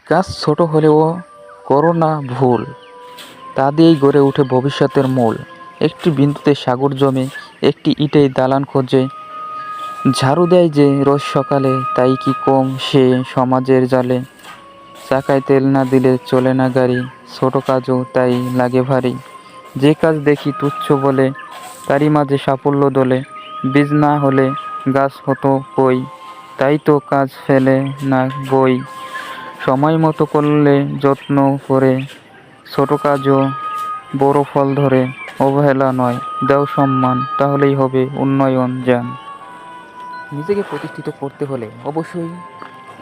কাজ ছোট হলেও করো না ভুল, তা দিয়েই গড়ে ওঠে ভবিষ্যতের মূল। একটি বিন্দুতে সাগর জমে, একটি ইটেই দালান খোঁজে। ঝাড়ু দেয় যে রোজ সকালে, তাই কি কম সে সমাজের জালে? চাকায় তেল না দিলে চলে না গাড়ি, ছোট কাজও তাই লাগে ভারী। যে কাজ দেখি তুচ্ছ বলে, তারই মাঝে সাফল্য দোলে। বীজ না হলে গাছ হতো কই, তাই তো কাজ ফেলে না বই। সময় মতো করলে, যত্ন করে, ছোট কাজও বড় ফল ধরে। অবহেলা নয়, দাও সম্মান, তাহলেই হবে উন্নয়ন যান। নিজেকে প্রতিষ্ঠিত করতে হলে অবশ্যই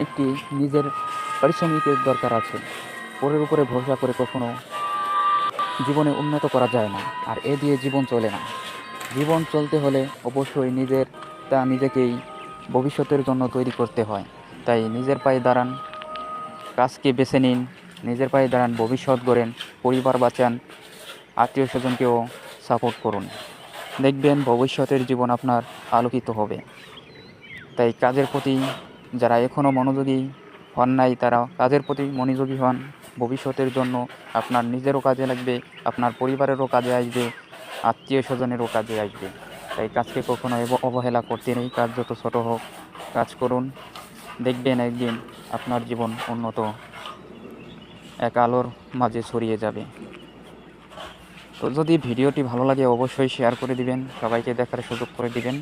একটি নিজের পারিশ্রমিকের দরকার আছে। পরের উপরে ভরসা করে কখনো জীবনে উন্নত করা যায় না, আর এ দিয়ে জীবন চলে না। জীবন চলতে হলে অবশ্যই নিজেকেই ভবিষ্যতের জন্য তৈরি করতে হয়। তাই নিজের পায়ে দাঁড়ান, কাজকে বেছে নিন, নিজের পায়ে দাঁড়ান, ভবিষ্যৎ গড়েন, পরিবার বাঁচান, আত্মীয় স্বজনকেও সাপোর্ট করুন। দেখবেন ভবিষ্যতের জীবন আপনার আলোকিত হবে। তাই কাজের প্রতি যারা এখনও মনোযোগী হন নাই, তারা কাজের প্রতি মনোযোগী হন। ভবিষ্যতের জন্য আপনার নিজেরও কাজে লাগবে, আপনার পরিবারেরও কাজে আসবে, আত্মীয় স্বজনেরও কাজে আসবে। তাই কাজকে কখনো অবহেলা করতে নেই। কাজ যত ছোট হোক, কাজ করুন। দেখবেন একদিন আপনার জীবন উন্নত এক আলোর মাঝে ছড়িয়ে যাবে। তো যদি ভিডিওটি ভালো লাগে অবশ্যই শেয়ার করে দিবেন, সবাইকে দেখার সুযোগ করে দিবেন।